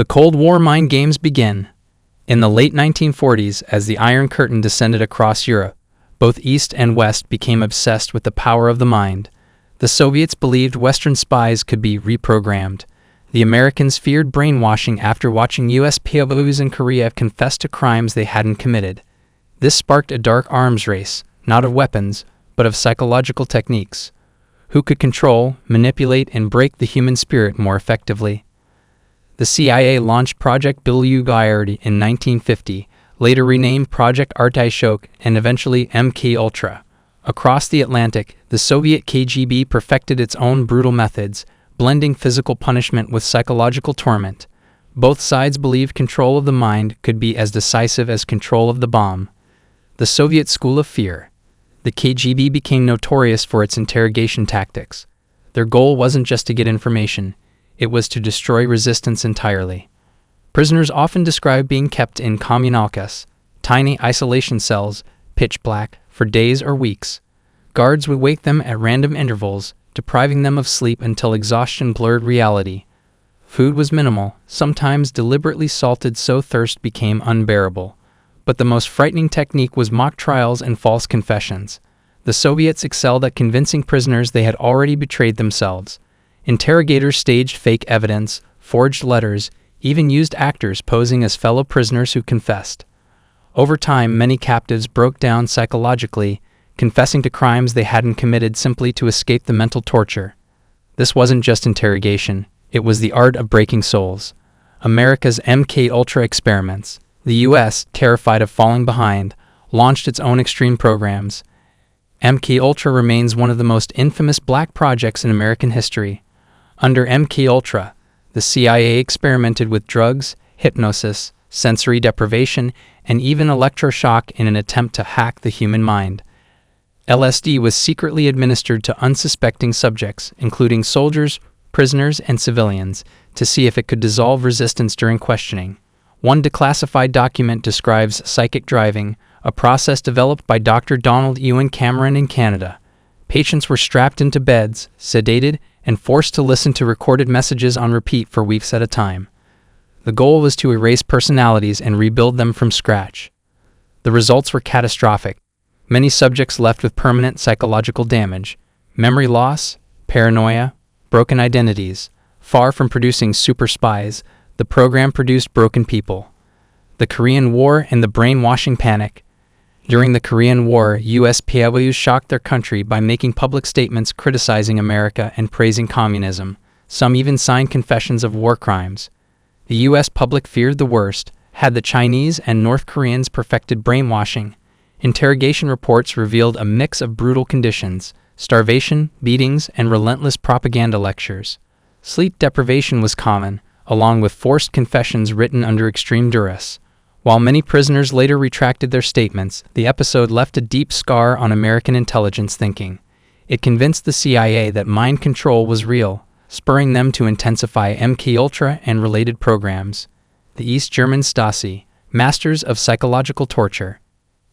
The Cold War mind games begin. In the late 1940s, as the Iron Curtain descended across Europe, both East and West became obsessed with the power of the mind. The Soviets believed Western spies could be reprogrammed. The Americans feared brainwashing after watching U.S. POWs in Korea confess to crimes they hadn't committed. This sparked a dark arms race, not of weapons, but of psychological techniques. Who could control, manipulate, and break the human spirit more effectively? The CIA launched Project Beluguyardi in 1950, later renamed Project Artichoke, and eventually MK-Ultra. Across the Atlantic, the Soviet KGB perfected its own brutal methods, blending physical punishment with psychological torment. Both sides believed control of the mind could be as decisive as control of the bomb. The Soviet School of Fear. The KGB became notorious for its interrogation tactics. Their goal wasn't just to get information, it was to destroy resistance entirely. Prisoners often described being kept in communalkas, tiny isolation cells, pitch black, for days or weeks. Guards would wake them at random intervals, depriving them of sleep until exhaustion blurred reality. Food was minimal, sometimes deliberately salted so thirst became unbearable. But the most frightening technique was mock trials and false confessions. The Soviets excelled at convincing prisoners they had already betrayed themselves. Interrogators staged fake evidence, forged letters, even used actors posing as fellow prisoners who confessed. Over time, many captives broke down psychologically, confessing to crimes they hadn't committed simply to escape the mental torture. This wasn't just interrogation, it was the art of breaking souls. America's MK-Ultra experiments. The U.S., terrified of falling behind, launched its own extreme programs. MK-Ultra remains one of the most infamous black projects in American history. Under MK-Ultra, the CIA experimented with drugs, hypnosis, sensory deprivation, and even electroshock in an attempt to hack the human mind. LSD was secretly administered to unsuspecting subjects, including soldiers, prisoners, and civilians, to see if it could dissolve resistance during questioning. One declassified document describes psychic driving, a process developed by Dr. Donald Ewan Cameron in Canada. Patients were strapped into beds, sedated, and forced to listen to recorded messages on repeat for weeks at a time. The goal was to erase personalities and rebuild them from scratch. The results were catastrophic. Many subjects left with permanent psychological damage, memory loss, paranoia, broken identities. Far from producing super spies, the program produced broken people. The Korean War and the brainwashing panic. During the Korean War, U.S. POWs shocked their country by making public statements criticizing America and praising communism. Some even signed confessions of war crimes. The U.S. public feared the worst. Had the Chinese and North Koreans perfected brainwashing? Interrogation reports revealed a mix of brutal conditions: starvation, beatings, and relentless propaganda lectures. Sleep deprivation was common, along with forced confessions written under extreme duress. While many prisoners later retracted their statements, the episode left a deep scar on American intelligence thinking. It convinced the CIA that mind control was real, spurring them to intensify MK-Ultra and related programs. The East German Stasi, masters of psychological torture.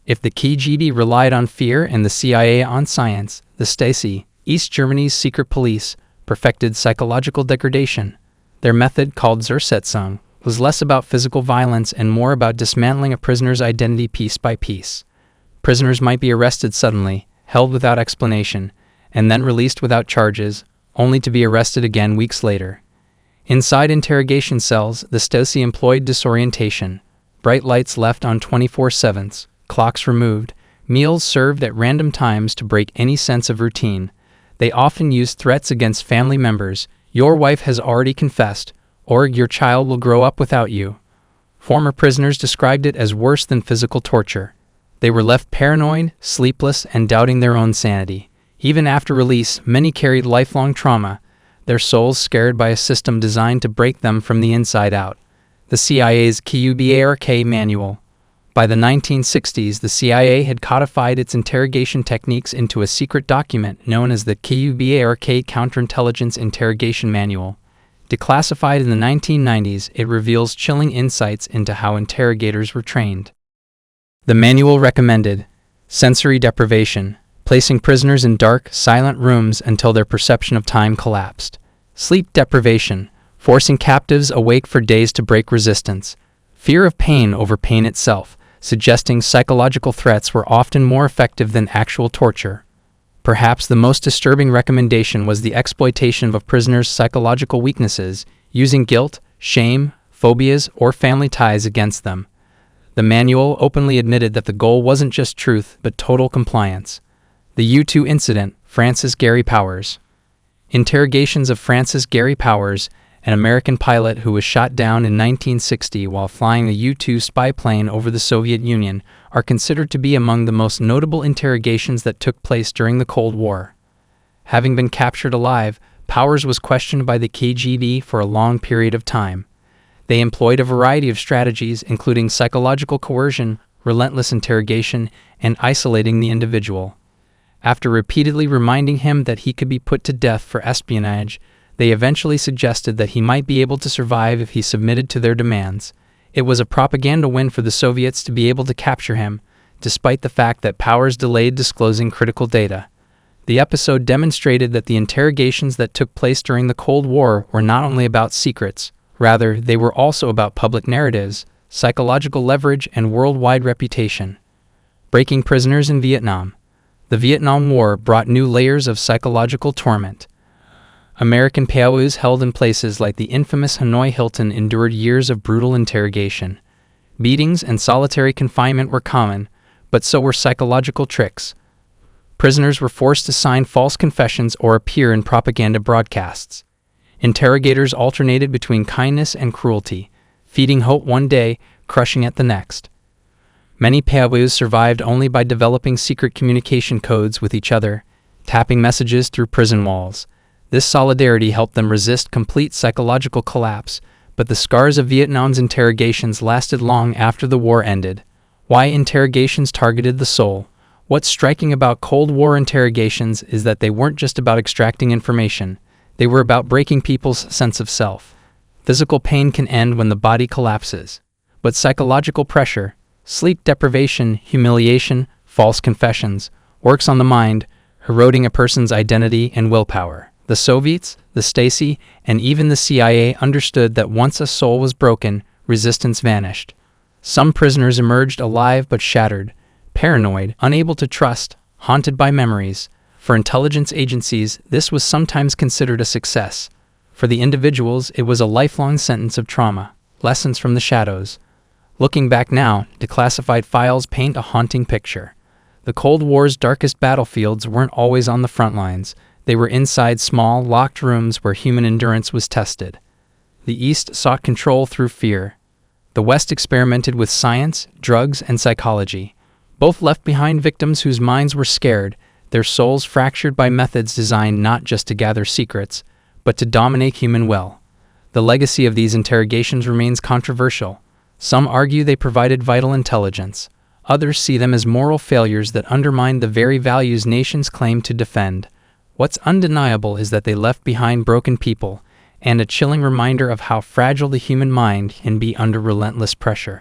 If the KGB relied on fear and the CIA on science, the Stasi, East Germany's secret police, perfected psychological degradation. Their method, called Zersetzung, was less about physical violence and more about dismantling a prisoner's identity piece by piece. Prisoners might be arrested suddenly, held without explanation, and then released without charges, only to be arrested again weeks later. Inside interrogation cells, the Stasi employed disorientation. Bright lights left on 24/7, clocks removed, meals served at random times to break any sense of routine. They often used threats against family members: "Your wife has already confessed," or "Your child will grow up without you." Former prisoners described it as worse than physical torture. They were left paranoid, sleepless, and doubting their own sanity. Even after release, many carried lifelong trauma, their souls scared by a system designed to break them from the inside out. The CIA's KUBARK manual. By the 1960s, the CIA had codified its interrogation techniques into a secret document known as the KUBARK Counterintelligence Interrogation Manual. Declassified in the 1990s, it reveals chilling insights into how interrogators were trained. The manual recommended sensory deprivation, placing prisoners in dark, silent rooms until their perception of time collapsed. Sleep deprivation, forcing captives awake for days to break resistance. Fear of pain over pain itself, suggesting psychological threats were often more effective than actual torture. Perhaps the most disturbing recommendation was the exploitation of a prisoner's psychological weaknesses, using guilt, shame, phobias, or family ties against them. The manual openly admitted that the goal wasn't just truth, but total compliance. The U-2 incident, Francis Gary Powers. Interrogations of Francis Gary Powers, an American pilot who was shot down in 1960 while flying a U-2 spy plane over the Soviet Union, are considered to be among the most notable interrogations that took place during the Cold War. Having been captured alive, Powers was questioned by the KGB for a long period of time. They employed a variety of strategies, including psychological coercion, relentless interrogation, and isolating the individual. After repeatedly reminding him that he could be put to death for espionage, they eventually suggested that he might be able to survive if he submitted to their demands. It was a propaganda win for the Soviets to be able to capture him, despite the fact that Powers delayed disclosing critical data. The episode demonstrated that the interrogations that took place during the Cold War were not only about secrets, rather, they were also about public narratives, psychological leverage, and worldwide reputation. Breaking prisoners in Vietnam. The Vietnam War brought new layers of psychological torment. American POWs held in places like the infamous Hanoi Hilton endured years of brutal interrogation. Beatings and solitary confinement were common, but so were psychological tricks. Prisoners were forced to sign false confessions or appear in propaganda broadcasts. Interrogators alternated between kindness and cruelty, feeding hope one day, crushing it the next. Many POWs survived only by developing secret communication codes with each other, tapping messages through prison walls. This solidarity helped them resist complete psychological collapse, but the scars of Vietnam's interrogations lasted long after the war ended. Why interrogations targeted the soul? What's striking about Cold War interrogations is that they weren't just about extracting information. They were about breaking people's sense of self. Physical pain can end when the body collapses, but psychological pressure, sleep deprivation, humiliation, false confessions, works on the mind, eroding a person's identity and willpower. The Soviets, the Stasi, and even the CIA understood that once a soul was broken, resistance vanished. Some prisoners emerged alive but shattered, paranoid, unable to trust, haunted by memories. For intelligence agencies, this was sometimes considered a success. For the individuals, it was a lifelong sentence of trauma, lessons from the shadows. Looking back now, declassified files paint a haunting picture. The Cold War's darkest battlefields weren't always on the front lines. They were inside small, locked rooms where human endurance was tested. The East sought control through fear. The West experimented with science, drugs, and psychology. Both left behind victims whose minds were scared, their souls fractured by methods designed not just to gather secrets, but to dominate human will. The legacy of these interrogations remains controversial. Some argue they provided vital intelligence. Others see them as moral failures that undermine the very values nations claim to defend. What's undeniable is that they left behind broken people, and a chilling reminder of how fragile the human mind can be under relentless pressure.